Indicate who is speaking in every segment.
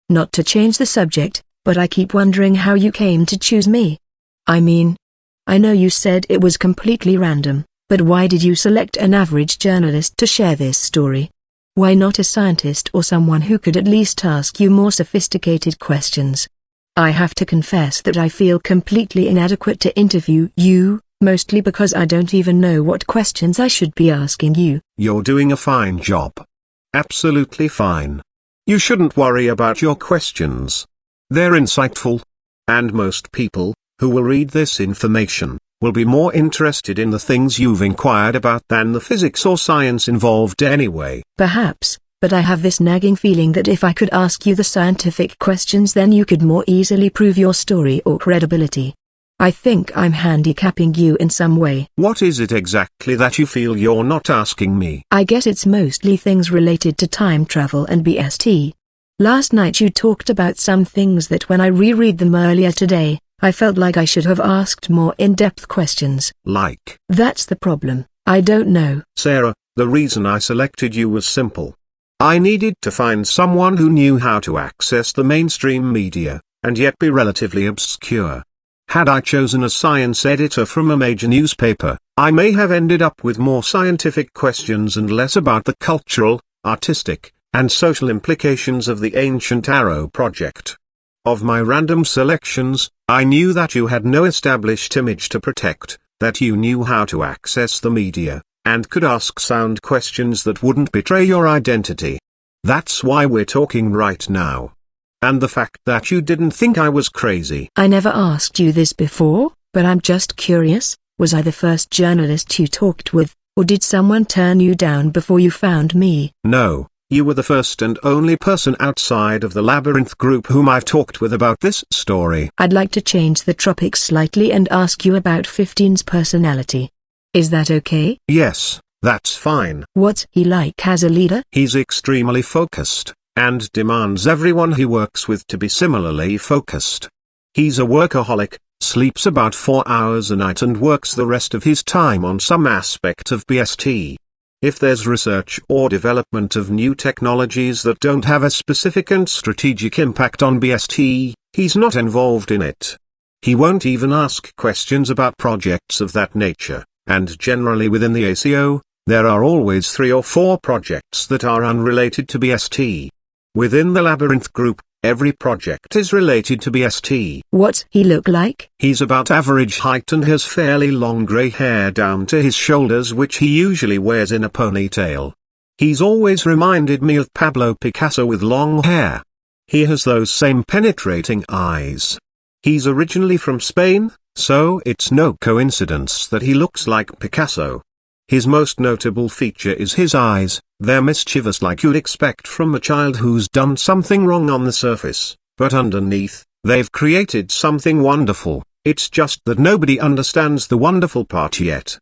Speaker 1: Not to change the subject, but I keep wondering how you came to choose me. I mean, I know you said it was completely random, but why did you select an average journalist to share this story? Why not a scientist or someone who could at least ask you more sophisticated questions? I have to confess that I feel completely inadequate to interview you, mostly because I don't even know what questions I should be asking you.
Speaker 2: You're doing a fine job. Absolutely fine. You shouldn't worry about your questions. They're insightful. And most people, who will read this information, will be more interested in the things you've inquired about than the physics or science involved anyway.
Speaker 1: Perhaps, but I have this nagging feeling that if I could ask you the scientific questions, then you could more easily prove your story or credibility. I think I'm handicapping you in some way.
Speaker 2: What is it exactly that you feel you're not asking me?
Speaker 1: I guess it's mostly things related to time travel and BST. Last night you talked about some things that when I reread them earlier today, I felt like I should have asked more in-depth questions.
Speaker 2: Like?
Speaker 1: That's the problem. I don't know.
Speaker 2: Sarah, the reason I selected you was simple. I needed to find someone who knew how to access the mainstream media, and yet be relatively obscure. Had I chosen a science editor from a major newspaper, I may have ended up with more scientific questions and less about the cultural, artistic, and social implications of the Ancient Arrow project. Of my random selections, I knew that you had no established image to protect, that you knew how to access the media, and could ask sound questions that wouldn't betray your identity. That's why we're talking right now. And the fact that you didn't think I was crazy.
Speaker 1: I never asked you this before, but I'm just curious, was I the first journalist you talked with, or did someone turn you down before you found me?
Speaker 2: No. You were the first and only person outside of the Labyrinth group whom I've talked with about this story.
Speaker 1: I'd like to change the topic slightly and ask you about 15's personality. Is that okay?
Speaker 2: Yes, that's fine.
Speaker 1: What's he like as a leader?
Speaker 2: He's extremely focused, and demands everyone he works with to be similarly focused. He's a workaholic, sleeps about 4 hours a night and works the rest of his time on some aspect of BST. If there's research or development of new technologies that don't have a specific and strategic impact on BST, he's not involved in it. He won't even ask questions about projects of that nature, and generally within the ACO, there are always 3 or 4 projects that are unrelated to BST. Within the Labyrinth group, every project is related to BST.
Speaker 1: What's he look like?
Speaker 2: He's about average height and has fairly long grey hair down to his shoulders, which he usually wears in a ponytail. He's always reminded me of Pablo Picasso with long hair. He has those same penetrating eyes. He's originally from Spain, so it's no coincidence that he looks like Picasso. His most notable feature is his eyes. They're mischievous like you'd expect from a child who's done something wrong on the surface, but underneath, they've created something wonderful. It's just that nobody understands the wonderful part yet.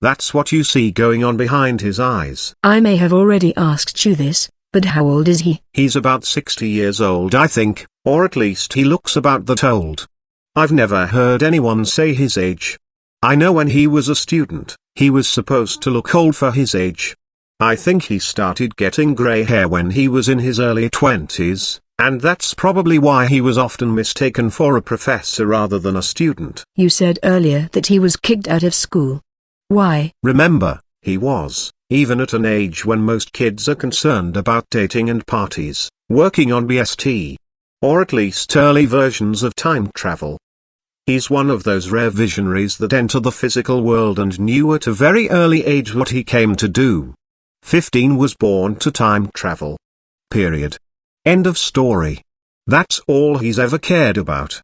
Speaker 2: That's what you see going on behind his eyes.
Speaker 1: I may have already asked you this, but how old is he?
Speaker 2: He's about 60 years old, I think, or at least he looks about that old. I've never heard anyone say his age. I know when he was a student, he was supposed to look old for his age. I think he started getting grey hair when he was in his early 20s, and that's probably why he was often mistaken for a professor rather than a student.
Speaker 1: You said earlier that he was kicked out of school. Why?
Speaker 2: Remember, he was, even at an age when most kids are concerned about dating and parties, working on BST. Or at least early versions of time travel. He's one of those rare visionaries that enter the physical world and knew at a very early age what he came to do. 15 was born to time travel. Period. End of story. That's all he's ever cared about.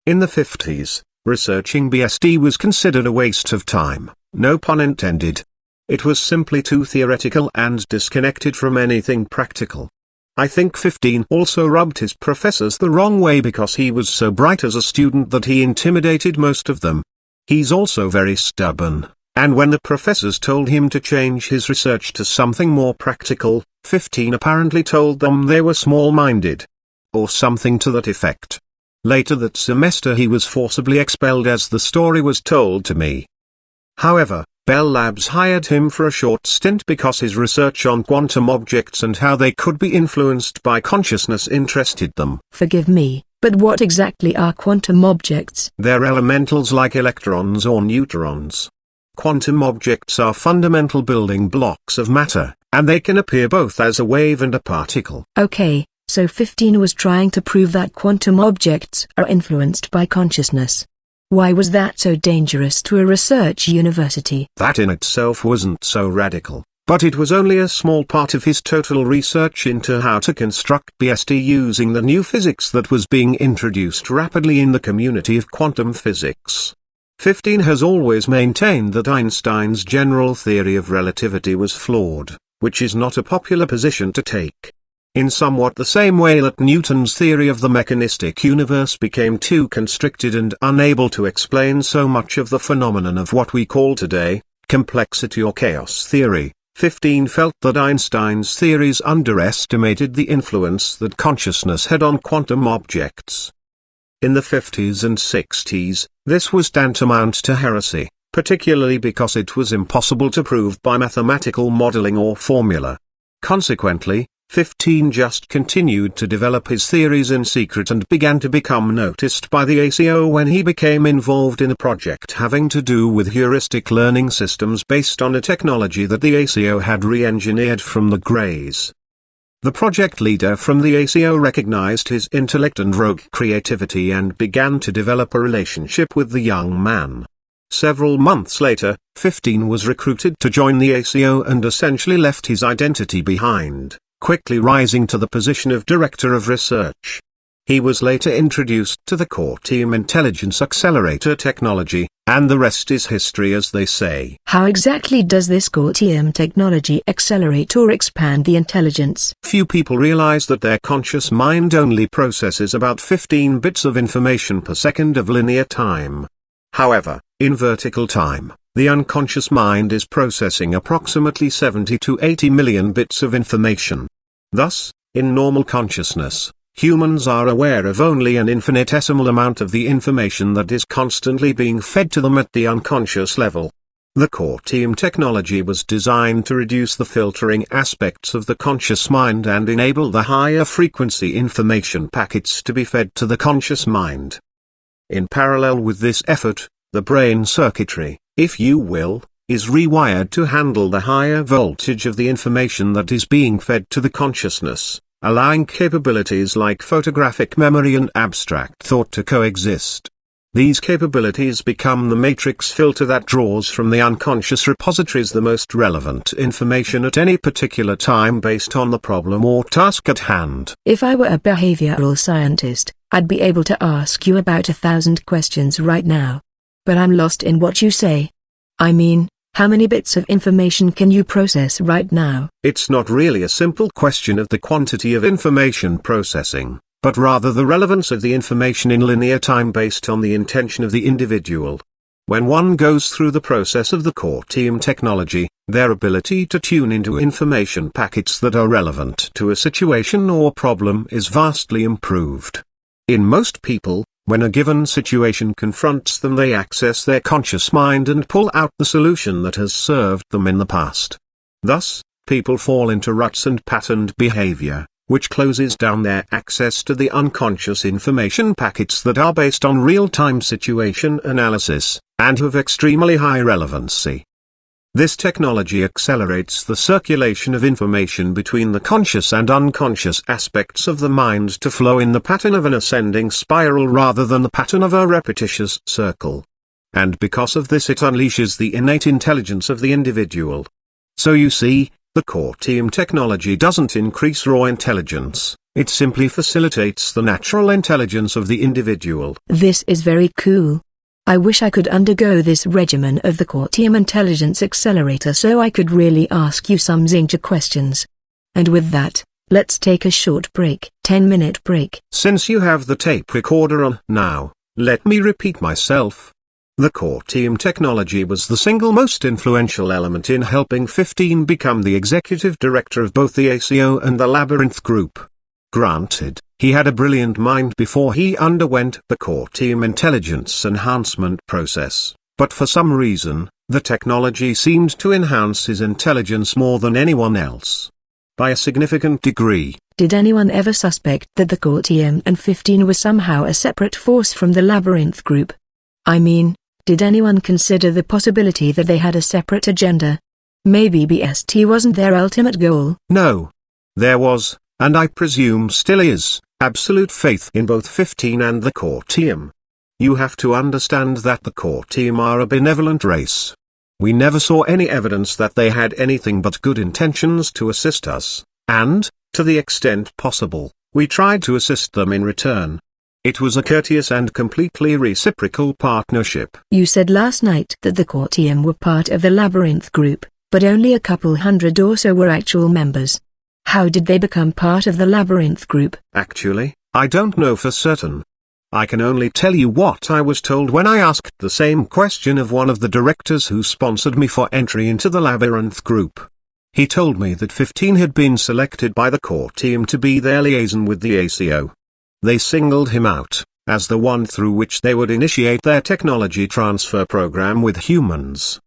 Speaker 2: In the 50s, researching BST was considered a waste of time, no pun intended. It was simply too theoretical and disconnected from anything practical. I think 15 also rubbed his professors the wrong way because he was so bright as a student that he intimidated most of them. He's also very stubborn, and when the professors told him to change his research to something more practical, 15 apparently told them they were small-minded. Or something to that effect. Later that semester he was forcibly expelled as the story was told to me. However, Bell Labs hired him for a short stint because his research on quantum objects and how they could be influenced by consciousness interested them.
Speaker 1: Forgive me, but what exactly are quantum objects?
Speaker 2: They're elementals like electrons or neutrons. Quantum objects are fundamental building blocks of matter, and they can appear both as a wave and a particle.
Speaker 1: Okay, so 15 was trying to prove that quantum objects are influenced by consciousness. Why was that so dangerous to a research university?
Speaker 2: That in itself wasn't so radical, but it was only a small part of his total research into how to construct BST using the new physics that was being introduced rapidly in the community of quantum physics. 15 has always maintained that Einstein's general theory of relativity was flawed, which is not a popular position to take. In somewhat the same way that Newton's theory of the mechanistic universe became too constricted and unable to explain so much of the phenomenon of what we call today, complexity or chaos theory, 15 felt that Einstein's theories underestimated the influence that consciousness had on quantum objects. In the 50s and 60s, this was tantamount to heresy, particularly because it was impossible to prove by mathematical modeling or formula. Consequently, 15 just continued to develop his theories in secret and began to become noticed by the ACO when he became involved in a project having to do with heuristic learning systems based on a technology that the ACO had re-engineered from the Greys. The project leader from the ACO recognized his intellect and rogue creativity and began to develop a relationship with the young man. Several months later, 15 was recruited to join the ACO and essentially left his identity behind, quickly rising to the position of Director of Research. He was later introduced to the Core Team Intelligence Accelerator technology, and the rest is history as they say.
Speaker 1: How exactly does this Core Team technology accelerate or expand the intelligence?
Speaker 2: Few people realize that their conscious mind only processes about 15 bits of information per second of linear time. However, in vertical time, the unconscious mind is processing approximately 70 to 80 million bits of information. Thus, in normal consciousness, humans are aware of only an infinitesimal amount of the information that is constantly being fed to them at the unconscious level. The Core Team technology was designed to reduce the filtering aspects of the conscious mind and enable the higher frequency information packets to be fed to the conscious mind. In parallel with this effort, the brain circuitry, if you will, is rewired to handle the higher voltage of the information that is being fed to the consciousness, allowing capabilities like photographic memory and abstract thought to coexist. These capabilities become the matrix filter that draws from the unconscious repositories the most relevant information at any particular time based on the problem or task at hand.
Speaker 1: If I were a behavioral scientist, I'd be able to ask you about 1,000 questions right now. But I'm lost in what you say. I mean, how many bits of information can you process right now?
Speaker 2: It's not really a simple question of the quantity of information processing, but rather the relevance of the information in linear time based on the intention of the individual. When one goes through the process of the Core Team technology, their ability to tune into information packets that are relevant to a situation or problem is vastly improved. In most people, when a given situation confronts them, they access their conscious mind and pull out the solution that has served them in the past. Thus, people fall into ruts and patterned behavior, which closes down their access to the unconscious information packets that are based on real-time situation analysis, and have extremely high relevancy. This technology accelerates the circulation of information between the conscious and unconscious aspects of the mind to flow in the pattern of an ascending spiral rather than the pattern of a repetitious circle. And because of this, it unleashes the innate intelligence of the individual. So you see, the Core Team technology doesn't increase raw intelligence, it simply facilitates the natural intelligence of the individual.
Speaker 1: This is very cool. I wish I could undergo this regimen of the Core Team Intelligence Accelerator so I could really ask you some zinger questions. And with that, let's take a short break. 10-minute break.
Speaker 2: Since you have the tape recorder on now, let me repeat myself. The Core Team technology was the single most influential element in helping 15 become the executive director of both the ACO and the Labyrinth Group. Granted, he had a brilliant mind before he underwent the Core Team Intelligence Enhancement process, but for some reason, The technology seemed to enhance his intelligence more than anyone else. By a significant degree.
Speaker 1: Did anyone ever suspect that the core team and 15 was somehow a separate force from the Labyrinth group? I mean, did anyone consider the possibility that they had a separate agenda? Maybe BST wasn't their ultimate goal?
Speaker 2: No. There was, and I presume still is, absolute faith in both 15 and the core team. You have to understand that the core team are a benevolent race. We never saw any evidence that they had anything but good intentions to assist us, and, to the extent possible, we tried to assist them in return. It was a courteous and completely reciprocal partnership.
Speaker 1: You said last night that the core team were part of the Labyrinth group, but only a couple hundred or so were actual members. How did they become part of the Labyrinth group?
Speaker 2: Actually, I don't know for certain. I can only tell you what I was told when I asked the same question of one of the directors who sponsored me for entry into the Labyrinth group. He told me that 15 had been selected by the core team to be their liaison with the ACO. They singled him out, as the one through which they would initiate their technology transfer program with humans.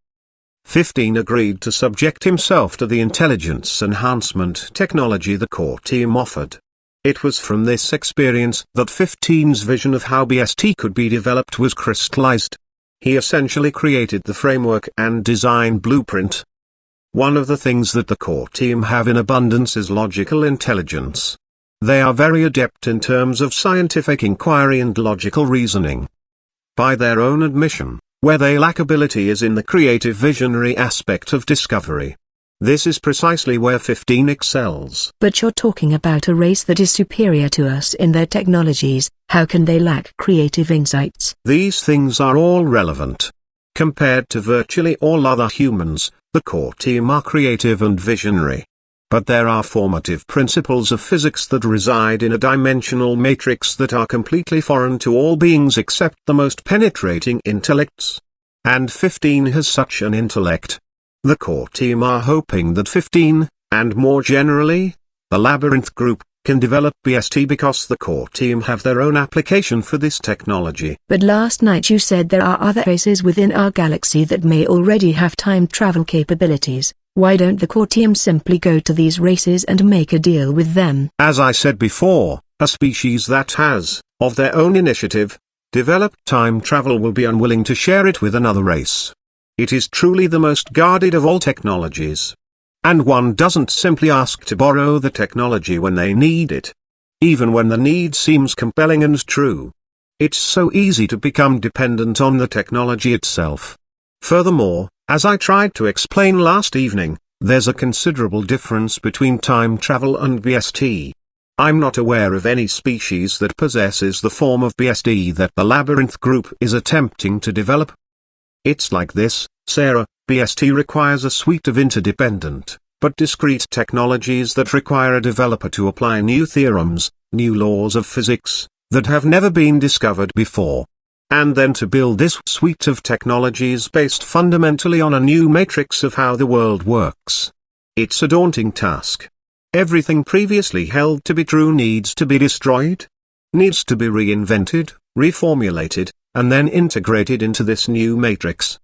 Speaker 2: 15 agreed to subject himself to the intelligence enhancement technology the core team offered. It was from this experience that 15's vision of how BST could be developed was crystallized. He essentially created the framework and design blueprint. One of the things that the core team have in abundance is logical intelligence. They are very adept in terms of scientific inquiry and logical reasoning. By their own admission, where they lack ability is in the creative visionary aspect of discovery. This is precisely where 15 excels.
Speaker 1: But you're talking about a race that is superior to us in their technologies. How can they lack creative insights?
Speaker 2: These things are all relevant. Compared to virtually all other humans, the core team are creative and visionary. But there are formative principles of physics that reside in a dimensional matrix that are completely foreign to all beings except the most penetrating intellects. And 15 has such an intellect. The core team are hoping that 15, and more generally, the Labyrinth group, can develop BST because the core team have their own application for this technology.
Speaker 1: But last night you said there are other races within our galaxy that may already have time travel capabilities. Why don't the core team simply go to these races and make a deal with them?
Speaker 2: As I said before, a species that has, of their own initiative, developed time travel will be unwilling to share it with another race. It is truly the most guarded of all technologies. And one doesn't simply ask to borrow the technology when they need it. Even when the need seems compelling and true. It's so easy to become dependent on the technology itself. Furthermore, as I tried to explain last evening, there's a considerable difference between time travel and BST. I'm not aware of any species that possesses the form of BST that the Labyrinth group is attempting to develop. It's like this, Sarah, BST requires a suite of interdependent, but discrete technologies that require a developer to apply new theorems, new laws of physics, that have never been discovered before. And then to build this suite of technologies based fundamentally on a new matrix of how the world works. It's a daunting task. Everything previously held to be true needs to be destroyed, needs to be reinvented, reformulated, and then integrated into this new matrix.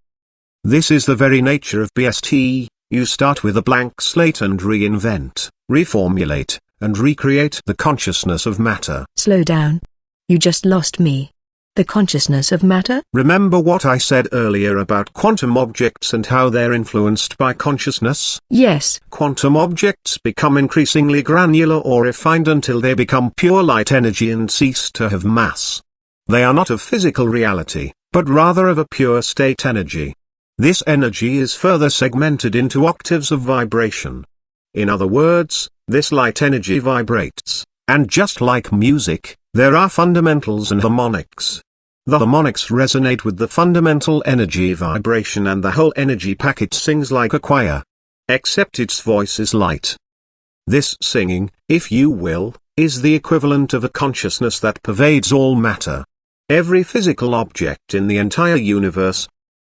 Speaker 2: This is the very nature of BST. You start with a blank slate and reinvent, reformulate, and recreate the consciousness of matter.
Speaker 1: Slow down. You just lost me. The consciousness of matter?
Speaker 2: Remember what I said earlier about quantum objects and how they're influenced by consciousness?
Speaker 1: Yes.
Speaker 2: Quantum objects become increasingly granular or refined until they become pure light energy and cease to have mass. They are not of physical reality, but rather of a pure state energy. This energy is further segmented into octaves of vibration. In other words, this light energy vibrates, and just like music, there are fundamentals and harmonics. The harmonics resonate with the fundamental energy vibration and the whole energy packet sings like a choir. Except its voice is light. This singing, if you will, is the equivalent of a consciousness that pervades all matter. Every physical object in the entire universe.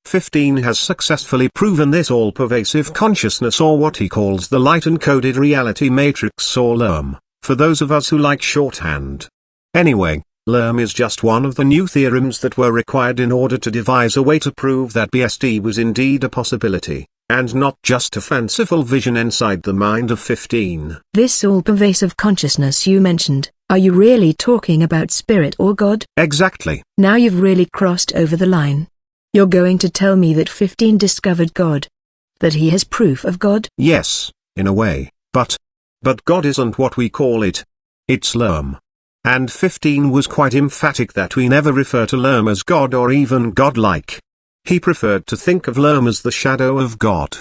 Speaker 2: 15 has successfully proven this all-pervasive consciousness, or what he calls the light-encoded reality matrix, or LERM, for those of us who like shorthand. Anyway, Lerm is just one of the new theorems that were required in order to devise a way to prove that BST was indeed a possibility, and not just a fanciful vision inside the mind of 15.
Speaker 1: This all-pervasive consciousness you mentioned, are you really talking about spirit or God?
Speaker 2: Exactly.
Speaker 1: Now you've really crossed over the line. You're going to tell me that 15 discovered God? That he has proof of God?
Speaker 2: Yes, in a way, but God isn't what we call it. It's Lerm. And 15 was quite emphatic that we never refer to Lerm as God or even godlike. He preferred to think of Lerm as the shadow of God.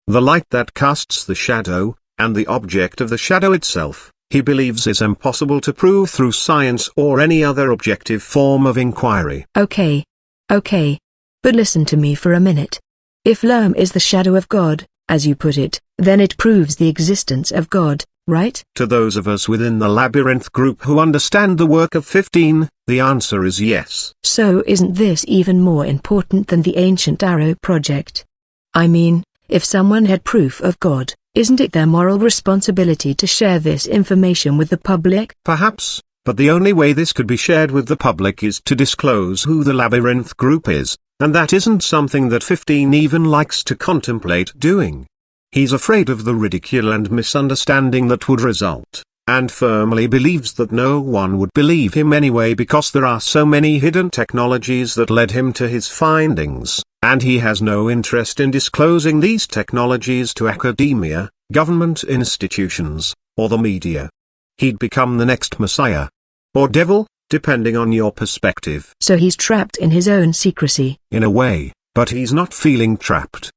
Speaker 2: The light that casts the shadow, and the object of the shadow itself, he believes is impossible to prove through science or any other objective form of inquiry.
Speaker 1: Okay. But listen to me for a minute. If Lerm is the shadow of God, as you put it, then it proves the existence of God, right?
Speaker 2: To those of us within the Labyrinth group who understand the work of 15, the answer is yes.
Speaker 1: So isn't this even more important than the Ancient Arrow project? I mean, if someone had proof of God, isn't it their moral responsibility to share this information with the public?
Speaker 2: Perhaps, but the only way this could be shared with the public is to disclose who the Labyrinth group is, and that isn't something that 15 even likes to contemplate doing. He's afraid of the ridicule and misunderstanding that would result, and firmly believes that no one would believe him anyway because there are so many hidden technologies that led him to his findings, and he has no interest in disclosing these technologies to academia, government institutions, or the media. He'd become the next Messiah. Or devil, depending on your perspective.
Speaker 1: So he's trapped in his own secrecy.
Speaker 2: In a way, but he's not feeling trapped.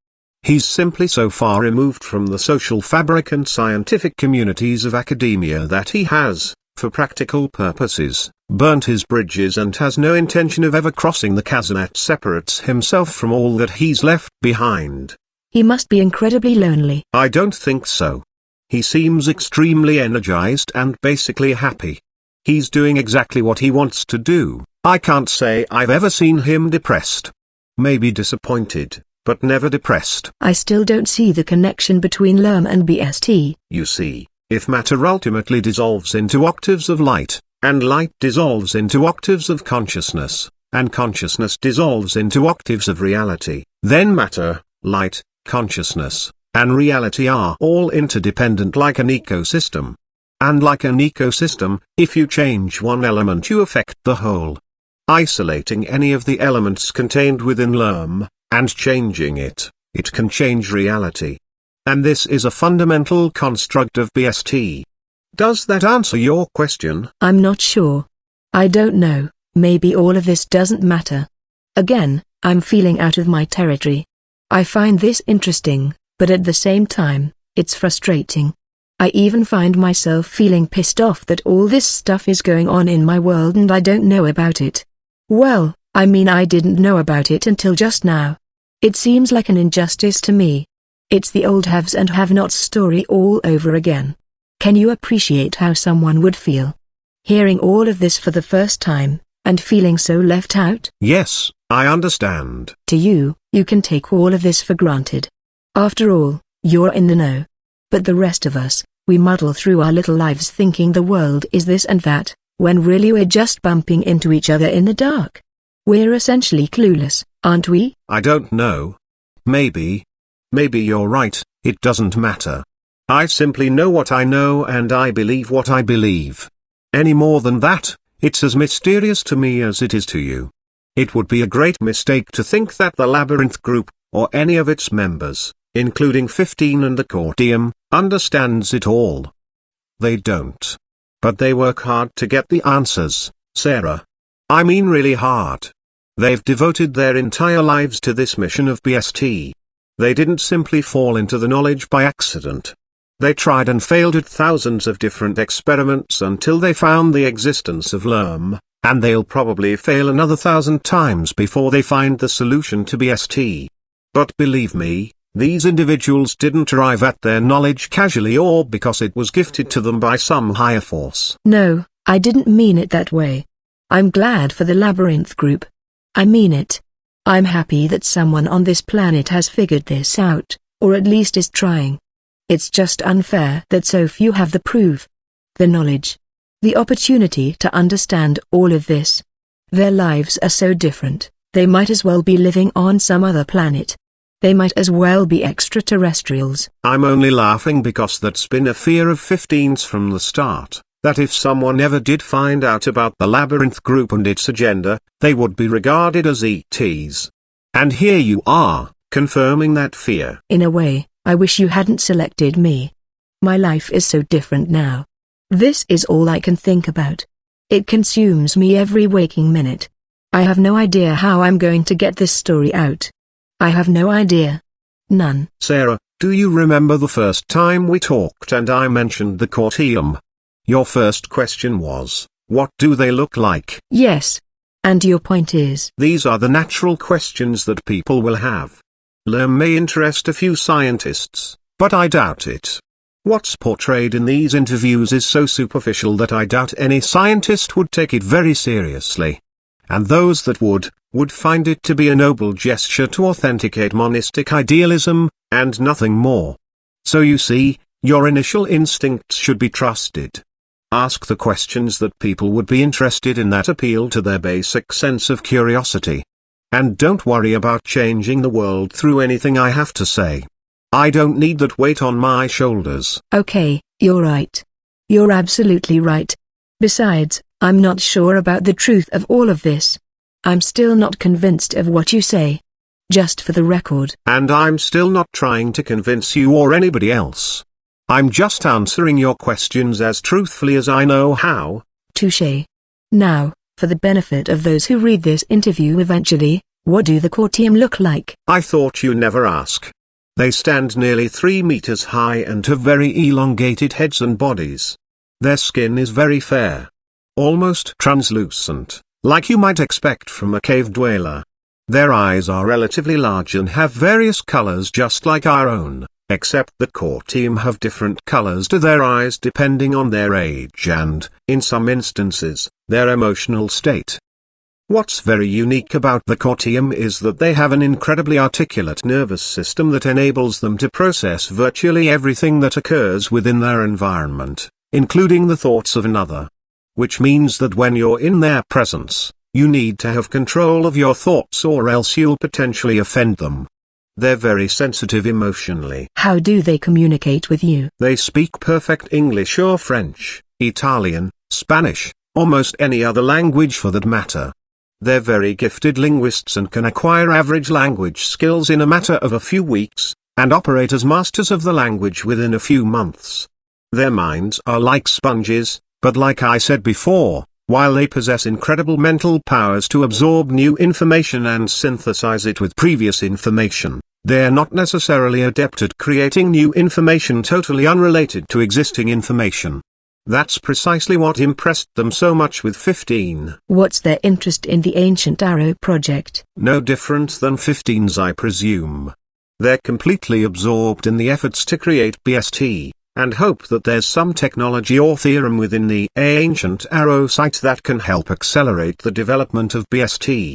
Speaker 2: He's simply so far removed from the social fabric and scientific communities of academia that he has, for practical purposes, burnt his bridges and has no intention of ever crossing the chasm that separates himself from all that he's left behind.
Speaker 1: He must be incredibly lonely.
Speaker 2: I don't think so. He seems extremely energized and basically happy. He's doing exactly what he wants to do. I can't say I've ever seen him depressed. Maybe disappointed, but never depressed.
Speaker 1: I still don't see the connection between Lerm and BST.
Speaker 2: You see, if matter ultimately dissolves into octaves of light, and light dissolves into octaves of consciousness, and consciousness dissolves into octaves of reality, then matter, light, consciousness, and reality are all interdependent like an ecosystem. And like an ecosystem, if you change one element you affect the whole. Isolating any of the elements contained within Lerm, and changing it, it can change reality. And this is a fundamental construct of BST. Does that answer your question?
Speaker 1: I'm not sure. I don't know, maybe all of this doesn't matter. Again, I'm feeling out of my territory. I find this interesting, but at the same time, it's frustrating. I even find myself feeling pissed off that all this stuff is going on in my world and I don't know about it. Well, I mean I didn't know about it until just now. It seems like an injustice to me. It's the old haves and have-nots story all over again. Can you appreciate how someone would feel? Hearing all of this for the first time, and feeling so left out?
Speaker 2: Yes, I understand.
Speaker 1: To you, you can take all of this for granted. After all, you're in the know. But the rest of us, we muddle through our little lives thinking the world is this and that, when really we're just bumping into each other in the dark. We're essentially clueless, aren't we?
Speaker 2: I don't know. Maybe you're right, it doesn't matter. I simply know what I know and I believe what I believe. Any more than that, it's as mysterious to me as it is to you. It would be a great mistake to think that the Labyrinth Group, or any of its members, including 15 and the core team, understands it all. They don't. But they work hard to get the answers, Sarah. I mean really hard. They've devoted their entire lives to this mission of BST. They didn't simply fall into the knowledge by accident. They tried and failed at thousands of different experiments until they found the existence of Lerm, and they'll probably fail another 1,000 times before they find the solution to BST. But believe me, these individuals didn't arrive at their knowledge casually or because it was gifted to them by some higher force.
Speaker 1: No, I didn't mean it that way. I'm glad for the Labyrinth Group. I mean it. I'm happy that someone on this planet has figured this out, or at least is trying. It's just unfair that so few have the proof, the knowledge. The opportunity to understand all of this. Their lives are so different, they might as well be living on some other planet. They might as well be extraterrestrials.
Speaker 2: I'm only laughing because that's been a fear of 15's from the start, that if someone ever did find out about the Labyrinth Group and its agenda, they would be regarded as ETs. And here you are, confirming that fear.
Speaker 1: In a way, I wish you hadn't selected me. My life is so different now. This is all I can think about. It consumes me every waking minute. I have no idea how I'm going to get this story out. I have no idea. None.
Speaker 2: Sarah, do you remember the first time we talked and I mentioned the Cortium? Your first question was, what do they look like?
Speaker 1: Yes. And your point is?
Speaker 2: These are the natural questions that people will have. Them may interest a few scientists, but I doubt it. What's portrayed in these interviews is so superficial that I doubt any scientist would take it very seriously. And those that would find it to be a noble gesture to authenticate monistic idealism, and nothing more. So you see, your initial instincts should be trusted. Ask the questions that people would be interested in that appeal to their basic sense of curiosity. And don't worry about changing the world through anything I have to say. I don't need that weight on my shoulders.
Speaker 1: Okay, you're right. You're absolutely right. Besides, I'm not sure about the truth of all of this. I'm still not convinced of what you say. Just for the record.
Speaker 2: And I'm still not trying to convince you or anybody else. I'm just answering your questions as truthfully as I know how.
Speaker 1: Touché. Now, for the benefit of those who read this interview eventually, what do the Cortium look like?
Speaker 2: I thought you never ask. They stand nearly 3 meters high and have very elongated heads and bodies. Their skin is very fair. Almost translucent, like you might expect from a cave dweller. Their eyes are relatively large and have various colors just like our own, except that Cortium have different colors to their eyes depending on their age and, in some instances, their emotional state. What's very unique about the Cortium is that they have an incredibly articulate nervous system that enables them to process virtually everything that occurs within their environment, including the thoughts of another. Which means that when you're in their presence, you need to have control of your thoughts or else you'll potentially offend them. They're very sensitive emotionally.
Speaker 1: How do they communicate with you?
Speaker 2: They speak perfect English or French, Italian, Spanish, almost any other language for that matter. They're very gifted linguists and can acquire average language skills in a matter of a few weeks, and operate as masters of the language within a few months. Their minds are like sponges, but like I said before, while they possess incredible mental powers to absorb new information and synthesize it with previous information, they're not necessarily adept at creating new information totally unrelated to existing information. That's precisely what impressed them so much with 15.
Speaker 1: What's their interest in the Ancient Arrow project?
Speaker 2: No different than 15's, I presume. They're completely absorbed in the efforts to create BST, and hope that there's some technology or theorem within the Ancient Arrow site that can help accelerate the development of BST.